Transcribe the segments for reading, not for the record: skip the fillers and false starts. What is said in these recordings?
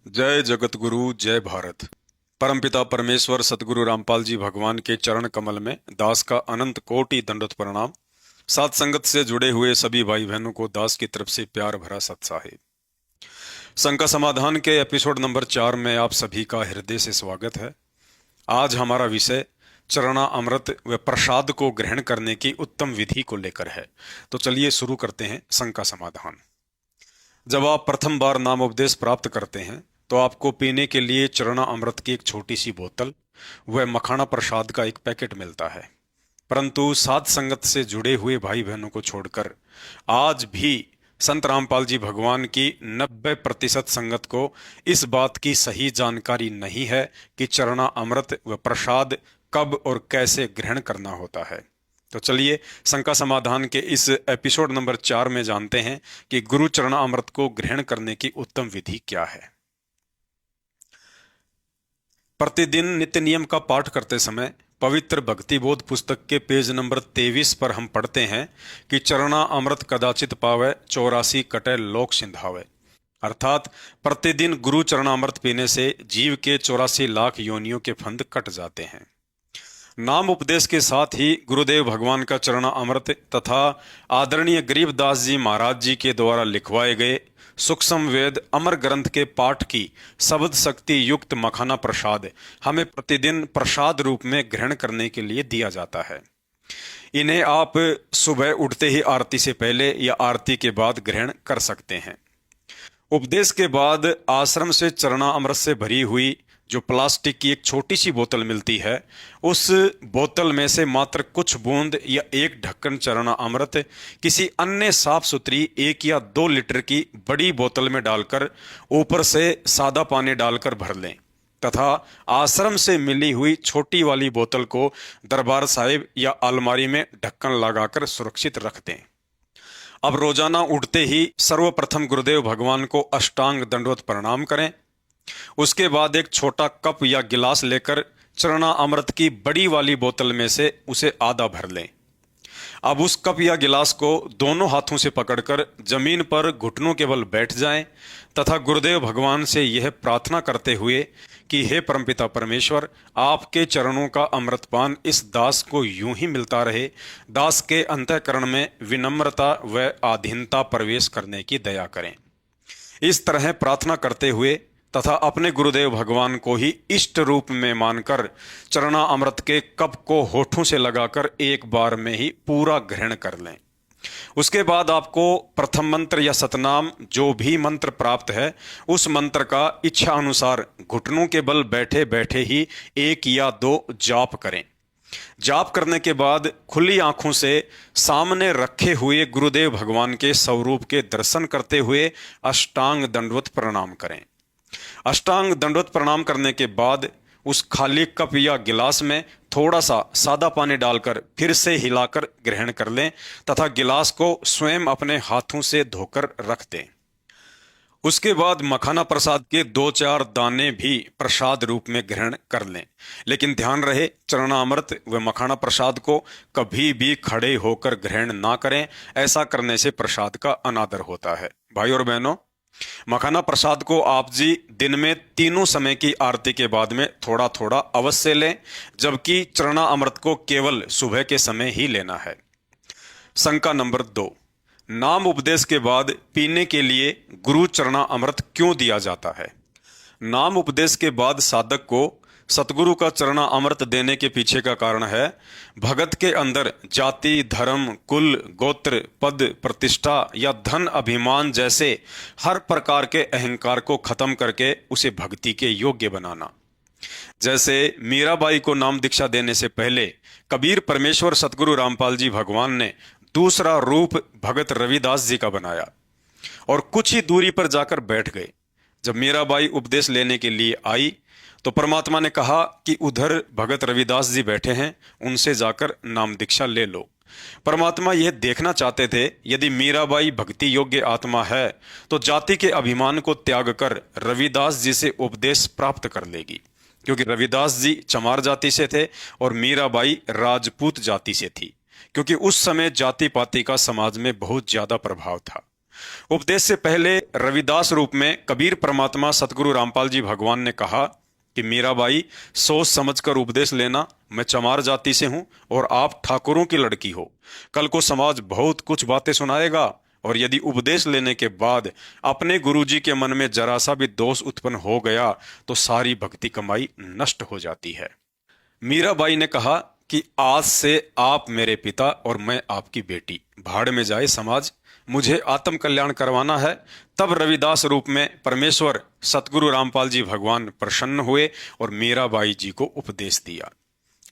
जय जगत गुरु जय भारत। परमपिता परमेश्वर सतगुरु रामपाल जी भगवान के चरण कमल में दास का अनंत कोटि दंडवत प्रणाम। सात संगत से जुड़े हुए सभी भाई बहनों को दास की तरफ से प्यार भरा सत साहिब। संघ का समाधान के एपिसोड नंबर 4 में आप सभी का हृदय से स्वागत है। आज हमारा विषय चरणा अमृत व प्रसाद को ग्रहण करने की उत्तम विधि को लेकर है। तो चलिए शुरू करते हैं संघ का समाधान। जब आप प्रथम बार नामोपदेश प्राप्त करते हैं तो आपको पीने के लिए चरणा अमृत की एक छोटी सी बोतल व मखाना प्रसाद का एक पैकेट मिलता है। परंतु साध संगत से जुड़े हुए भाई बहनों को छोड़कर आज भी संत रामपाल जी भगवान की 90% संगत को इस बात की सही जानकारी नहीं है कि चरणा अमृत व प्रसाद कब और कैसे ग्रहण करना होता है। तो चलिए शंका समाधान के इस एपिसोड नंबर 4 में जानते हैं कि गुरु चरण अमृत को ग्रहण करने की उत्तम विधि क्या है। प्रतिदिन नित्य नियम का पाठ करते समय पवित्र भक्ति बोध पुस्तक के पेज नंबर 23 पर हम पढ़ते हैं कि चरणा अमृत कदाचित पावे 84 कटे लोक सिंधावे। अर्थात प्रतिदिन गुरु चरणामृत पीने से जीव के 84 लाख योनियों के फंद कट जाते हैं। नाम उपदेश के साथ ही गुरुदेव भगवान का चरणा अमृत तथा आदरणीय गरीबदास जी महाराज जी के द्वारा लिखवाए गए सूक्ष्म वेद अमर ग्रंथ के पाठ की शब्द शक्ति युक्त मखाना प्रसाद हमें प्रतिदिन प्रसाद रूप में ग्रहण करने के लिए दिया जाता है। इन्हें आप सुबह उठते ही आरती से पहले या आरती के बाद ग्रहण कर सकते हैं। उपदेश के बाद आश्रम से चरणा अमृत से भरी हुई जो प्लास्टिक की एक छोटी सी बोतल मिलती है, उस बोतल में से मात्र कुछ बूंद या एक ढक्कन चरणा अमृत किसी अन्य साफ सुथरी 1 या 2 लीटर की बड़ी बोतल में डालकर ऊपर से सादा पानी डालकर भर लें तथा आश्रम से मिली हुई छोटी वाली बोतल को दरबार साहिब या अलमारी में ढक्कन लगाकर सुरक्षित रख दें। अब रोजाना उठते ही सर्वप्रथम गुरुदेव भगवान को अष्टांग दंडवत प्रणाम करें। उसके बाद एक छोटा कप या गिलास लेकर चरणा अमृत की बड़ी वाली बोतल में से उसे आधा भर लें। अब उस कप या गिलास को दोनों हाथों से पकड़कर जमीन पर घुटनों के बल बैठ जाएं तथा गुरुदेव भगवान से यह प्रार्थना करते हुए कि हे परमपिता परमेश्वर, आपके चरणों का अमृतपान इस दास को यूं ही मिलता रहे। दास के अंतःकरण में विनम्रता व आधीनता प्रवेश करने की दया करें। इस तरह प्रार्थना करते हुए तथा अपने गुरुदेव भगवान को ही इष्ट रूप में मानकर चरणा अमृत के कप को होठों से लगाकर एक बार में ही पूरा ग्रहण कर लें। उसके बाद आपको प्रथम मंत्र या सतनाम जो भी मंत्र प्राप्त है उस मंत्र का इच्छा अनुसार घुटनों के बल बैठे बैठे ही 1 या 2 जाप करें। जाप करने के बाद खुली आंखों से सामने रखे हुए गुरुदेव भगवान के स्वरूप के दर्शन करते हुए अष्टांग दंडवत प्रणाम करें। अष्टांग दंडवत प्रणाम करने के बाद उस खाली कप या गिलास में थोड़ा सा सादा पानी डालकर फिर से हिलाकर ग्रहण कर लें तथा गिलास को स्वयं अपने हाथों से धोकर रख दें। उसके बाद मखाना प्रसाद के 2-4 दाने भी प्रसाद रूप में ग्रहण कर लें। लेकिन ध्यान रहे, चरणामृत व मखाना प्रसाद को कभी भी खड़े होकर ग्रहण ना करें। ऐसा करने से प्रसाद का अनादर होता है। भाई और बहनों, मखाना प्रसाद को आप जी दिन में तीनों समय की आरती के बाद में थोड़ा थोड़ा अवश्य लें, जबकि चरणा अमृत को केवल सुबह के समय ही लेना है। शंका नंबर 2, नाम उपदेश के बाद पीने के लिए गुरु चरणा अमृत क्यों दिया जाता है। नाम उपदेश के बाद साधक को सतगुरु का चरणा अमृत देने के पीछे का कारण है भगत के अंदर जाति धर्म कुल गोत्र पद प्रतिष्ठा या धन अभिमान जैसे हर प्रकार के अहंकार को खत्म करके उसे भक्ति के योग्य बनाना। जैसे मीराबाई को नाम दीक्षा देने से पहले कबीर परमेश्वर सतगुरु रामपाल जी भगवान ने दूसरा रूप भगत रविदास जी का बनाया और कुछ ही दूरी पर जाकर बैठ गए। जब मीराबाई उपदेश लेने के लिए आई तो परमात्मा ने कहा कि उधर भगत रविदास जी बैठे हैं, उनसे जाकर नाम दीक्षा ले लो। परमात्मा यह देखना चाहते थे यदि मीराबाई भक्ति योग्य आत्मा है तो जाति के अभिमान को त्याग कर रविदास जी से उपदेश प्राप्त कर लेगी, क्योंकि रविदास जी चमार जाति से थे और मीराबाई राजपूत जाति से थी, क्योंकि उस समय जाति पाति का समाज में बहुत ज्यादा प्रभाव था। उपदेश से पहले रविदास रूप में कबीर परमात्मा सतगुरु रामपाल जी भगवान ने कहा कि मीराबाई, सोच समझकर उपदेश लेना। मैं चमार जाति से हूं और आप ठाकुरों की लड़की हो। कल को समाज बहुत कुछ बातें सुनाएगा और यदि उपदेश लेने के बाद अपने गुरुजी के मन में जरा सा भी दोष उत्पन्न हो गया तो सारी भक्ति कमाई नष्ट हो जाती है। मीराबाई ने कहा कि आज से आप मेरे पिता और मैं आपकी बेटी। भाड़ में जाए समाज, मुझे आत्म कल्याण करवाना है। तब रविदास रूप में परमेश्वर सतगुरु रामपाल जी भगवान प्रसन्न हुए और मीराबाई जी को उपदेश दिया।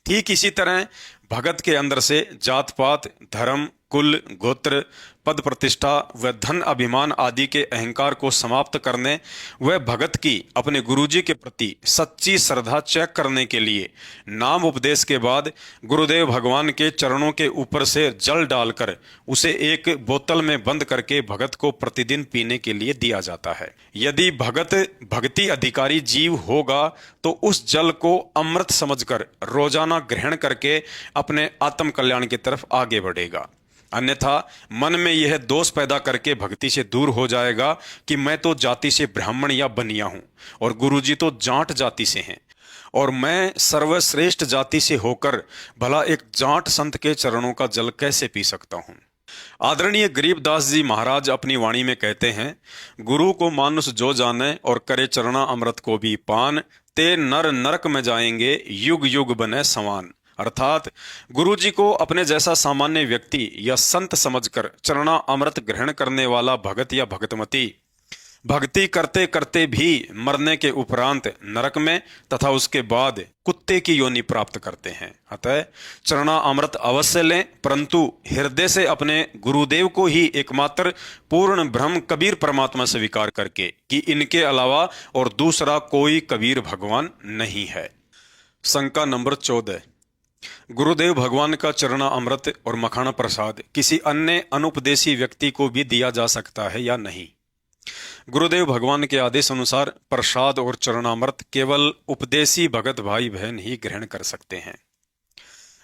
ठीक इसी तरह भगत के अंदर से जात पात, धर्म, कुल, गोत्र, पद प्रतिष्ठा व धन अभिमान आदि के अहंकार को समाप्त करने व भगत की अपने गुरुजी के प्रति सच्ची श्रद्धा चेक करने के लिए नाम उपदेश के बाद गुरुदेव भगवान के चरणों के ऊपर से जल डालकर उसे एक बोतल में बंद करके भगत को प्रतिदिन पीने के लिए दिया जाता है। यदि भगत भक्ति अधिकारी जीव होगा तो उस जल को अमृत समझकर रोजाना ग्रहण करके अपने आत्म कल्याण की तरफ आगे बढ़ेगा। अन्यथा मन में यह दोष पैदा करके भक्ति से दूर हो जाएगा कि मैं तो जाति से ब्राह्मण या बनिया हूं और गुरुजी तो जाट जाति से हैं और मैं सर्वश्रेष्ठ जाति से होकर भला एक जाट संत के चरणों का जल कैसे पी सकता हूं। आदरणीय गरीबदास जी महाराज अपनी वाणी में कहते हैं, गुरु को मानुष जो जाने और करे चरणा अमृत को भी पान, ते नर नरक में जाएंगे युग युग बने समान। अर्थात गुरुजी को अपने जैसा सामान्य व्यक्ति या संत समझकर चरणा अमृत ग्रहण करने वाला भगत या भगतमती भक्ति करते करते भी मरने के उपरांत नरक में तथा उसके बाद कुत्ते की योनि प्राप्त करते हैं। अतः चरणा अमृत अवश्य लें, परंतु हृदय से अपने गुरुदेव को ही एकमात्र पूर्ण ब्रह्म कबीर परमात्मा स्वीकार करके कि इनके अलावा और दूसरा कोई कबीर भगवान नहीं है। शंका नंबर 14, गुरुदेव भगवान का चरणा अमृत और मखाना प्रसाद किसी अन्य अनुपदेशी व्यक्ति को भी दिया जा सकता है या नहीं? गुरुदेव भगवान के आदेश अनुसार प्रसाद और चरणामृत केवल उपदेशी भगत भाई बहन ही ग्रहण कर सकते हैं।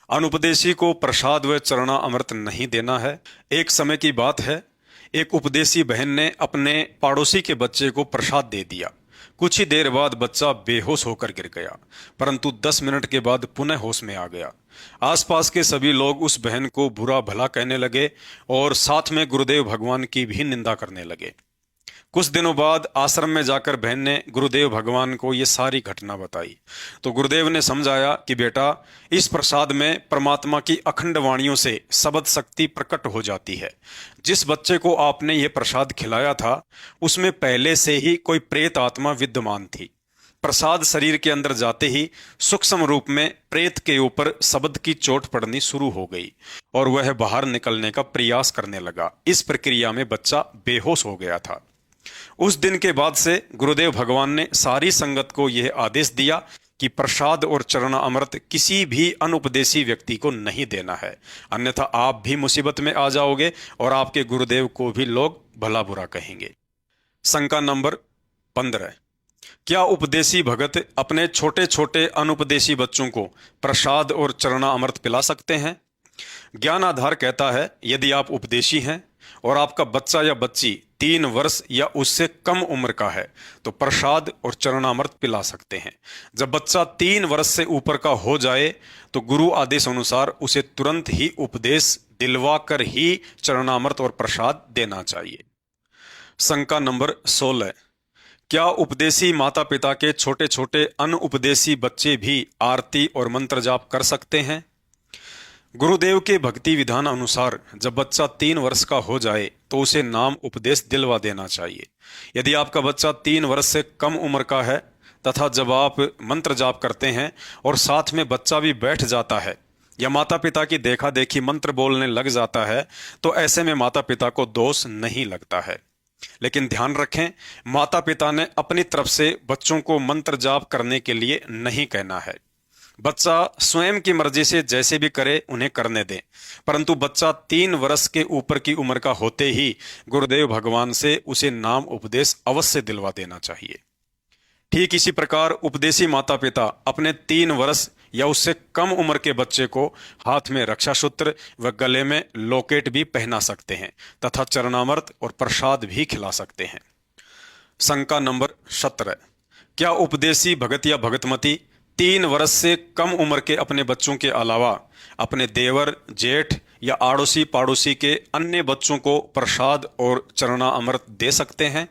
अनुपदेशी को प्रसाद व चरणा अमृत नहीं देना है। एक समय की बात है, एक उपदेशी बहन ने अपने पड़ोसी के बच्चे को प्रसाद दे दिया। कुछ ही देर बाद बच्चा बेहोश होकर गिर गया, परंतु 10 मिनट के बाद पुनः होश में आ गया। आसपास के सभी लोग उस बहन को बुरा भला कहने लगे और साथ में गुरुदेव भगवान की भी निंदा करने लगे। कुछ दिनों बाद आश्रम में जाकर बहन ने गुरुदेव भगवान को ये सारी घटना बताई तो गुरुदेव ने समझाया कि बेटा, इस प्रसाद में परमात्मा की अखंड वाणियों से शब्द शक्ति प्रकट हो जाती है। जिस बच्चे को आपने ये प्रसाद खिलाया था उसमें पहले से ही कोई प्रेत आत्मा विद्यमान थी। प्रसाद शरीर के अंदर जाते ही सूक्ष्म रूप में प्रेत के ऊपर शब्द की चोट पड़नी शुरू हो गई और वह बाहर निकलने का प्रयास करने लगा। इस प्रक्रिया में बच्चा बेहोश हो गया था। उस दिन के बाद से गुरुदेव भगवान ने सारी संगत को यह आदेश दिया कि प्रसाद और चरणा अमृत किसी भी अनुपदेशी व्यक्ति को नहीं देना है, अन्यथा आप भी मुसीबत में आ जाओगे और आपके गुरुदेव को भी लोग भला बुरा कहेंगे। शंका नंबर 15, क्या उपदेशी भगत अपने छोटे छोटे अनुपदेशी बच्चों को प्रसाद और चरणा अमृत पिला सकते हैं? ज्ञान आधार कहता है, यदि आप उपदेशी हैं और आपका बच्चा या बच्ची 3 वर्ष या उससे कम उम्र का है तो प्रसाद और चरणामृत पिला सकते हैं। जब बच्चा 3 वर्ष से ऊपर का हो जाए तो गुरु आदेश अनुसार उसे तुरंत ही उपदेश दिलवा कर ही चरणामृत और प्रसाद देना चाहिए। शंका नंबर 16, क्या उपदेशी माता पिता के छोटे छोटे अनुपदेशी बच्चे भी आरती और मंत्र जाप कर सकते हैं? गुरुदेव के भक्ति विधान अनुसार जब बच्चा 3 वर्ष का हो जाए तो उसे नाम उपदेश दिलवा देना चाहिए। यदि आपका बच्चा 3 वर्ष से कम उम्र का है तथा जब आप मंत्र जाप करते हैं और साथ में बच्चा भी बैठ जाता है या माता पिता की देखा देखी मंत्र बोलने लग जाता है तो ऐसे में माता पिता को दोष नहीं लगता है। लेकिन ध्यान रखें, माता पिता ने अपनी तरफ से बच्चों को मंत्र जाप करने के लिए नहीं कहना है। बच्चा स्वयं की मर्जी से जैसे भी करे उन्हें करने दें, परंतु बच्चा 3 वर्ष के ऊपर की उम्र का होते ही गुरुदेव भगवान से उसे नाम उपदेश अवश्य दिलवा देना चाहिए। ठीक इसी प्रकार उपदेशी माता पिता अपने 3 वर्ष या उससे कम उम्र के बच्चे को हाथ में रक्षा सूत्र व गले में लॉकेट भी पहना सकते हैं तथा चरणामृत और प्रसाद भी खिला सकते हैं। शंका नंबर 17, क्या उपदेशी भगत या भगतमती 3 वर्ष से कम उम्र के अपने बच्चों के अलावा अपने देवर, जेठ या आड़ोसी पाड़ोसी के अन्य बच्चों को प्रसाद और चरणा अमृत दे सकते हैं?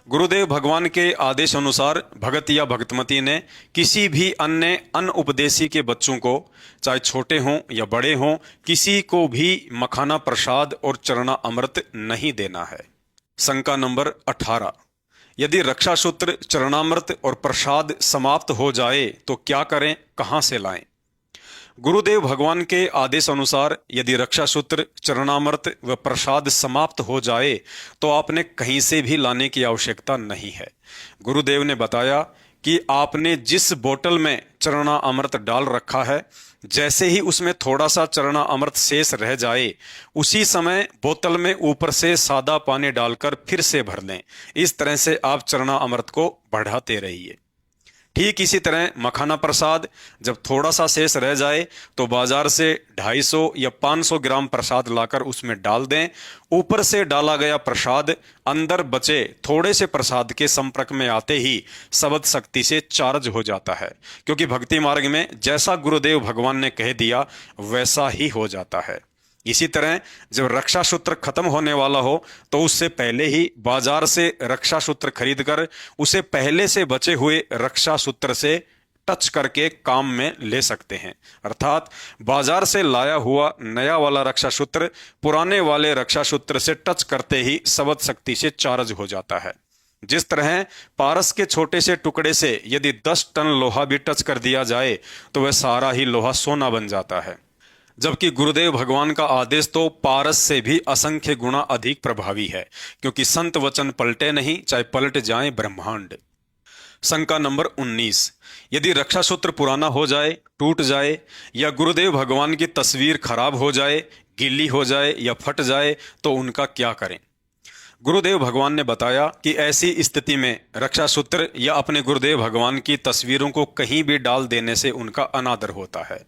गुरुदेव भगवान के आदेश अनुसार भगत या भगतमती ने किसी भी अन्य अनउपदेशी के बच्चों को, चाहे छोटे हों या बड़े हों, किसी को भी मखाना प्रसाद और चरणा अमृत नहीं देना है। शंका नंबर 18, यदि रक्षा सूत्र, चरणामृत और प्रसाद समाप्त हो जाए तो क्या करें, कहां से लाएं? गुरुदेव भगवान के आदेश अनुसार यदि रक्षा सूत्र, चरणामृत व प्रसाद समाप्त हो जाए तो आपने कहीं से भी लाने की आवश्यकता नहीं है। गुरुदेव ने बताया कि आपने जिस बोतल में चरणा अमृत डाल रखा है, जैसे ही उसमें थोड़ा सा चरणा अमृत शेष रह जाए, उसी समय बोतल में ऊपर से सादा पानी डालकर फिर से भर लें। इस तरह से आप चरणा अमृत को बढ़ाते रहिए। ठीक इसी तरह मखाना प्रसाद जब थोड़ा सा शेष रह जाए तो बाजार से 250 या 500 ग्राम प्रसाद लाकर उसमें डाल दें। ऊपर से डाला गया प्रसाद अंदर बचे थोड़े से प्रसाद के संपर्क में आते ही शब्द शक्ति से चार्ज हो जाता है, क्योंकि भक्ति मार्ग में जैसा गुरुदेव भगवान ने कह दिया वैसा ही हो जाता है। इसी तरह जब रक्षा सूत्र खत्म होने वाला हो तो उससे पहले ही बाजार से रक्षा सूत्र खरीदकर उसे पहले से बचे हुए रक्षा सूत्र से टच करके काम में ले सकते हैं। अर्थात बाजार से लाया हुआ नया वाला रक्षा सूत्र पुराने वाले रक्षा सूत्र से टच करते ही शब्द शक्ति से चार्ज हो जाता है। जिस तरह पारस के छोटे से टुकड़े से यदि 10 टन लोहा भी टच कर दिया जाए तो वह सारा ही लोहा सोना बन जाता है, जबकि गुरुदेव भगवान का आदेश तो पारस से भी असंख्य गुना अधिक प्रभावी है, क्योंकि संत वचन पलटे नहीं, चाहे पलट जाए ब्रह्मांड। शंका नंबर 19, यदि रक्षा सूत्र पुराना हो जाए, टूट जाए या गुरुदेव भगवान की तस्वीर खराब हो जाए, गीली हो जाए या फट जाए तो उनका क्या करें? गुरुदेव भगवान ने बताया कि ऐसी स्थिति में रक्षा सूत्र या अपने गुरुदेव भगवान की तस्वीरों को कहीं भी डाल देने से उनका अनादर होता है।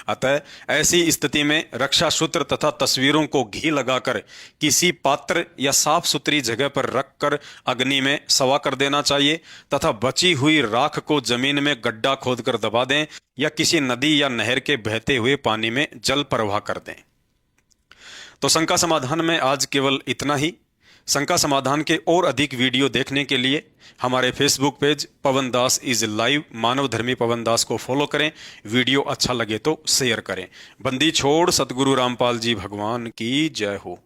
अतः ऐसी स्थिति में रक्षा सूत्र तथा तस्वीरों को घी लगाकर किसी पात्र या साफ सुथरी जगह पर रखकर अग्नि में सवा कर देना चाहिए तथा बची हुई राख को जमीन में गड्ढा खोदकर दबा दें या किसी नदी या नहर के बहते हुए पानी में जल प्रवाह कर दें। तो शंका समाधान में आज केवल इतना ही। शंका समाधान के और अधिक वीडियो देखने के लिए हमारे Facebook page Pawan Das is live Manav Dharmi Pawan दास को फॉलो करें। वीडियो अच्छा लगे तो शेयर करें। बंदी छोड़ सतगुरु रामपाल जी भगवान की जय हो।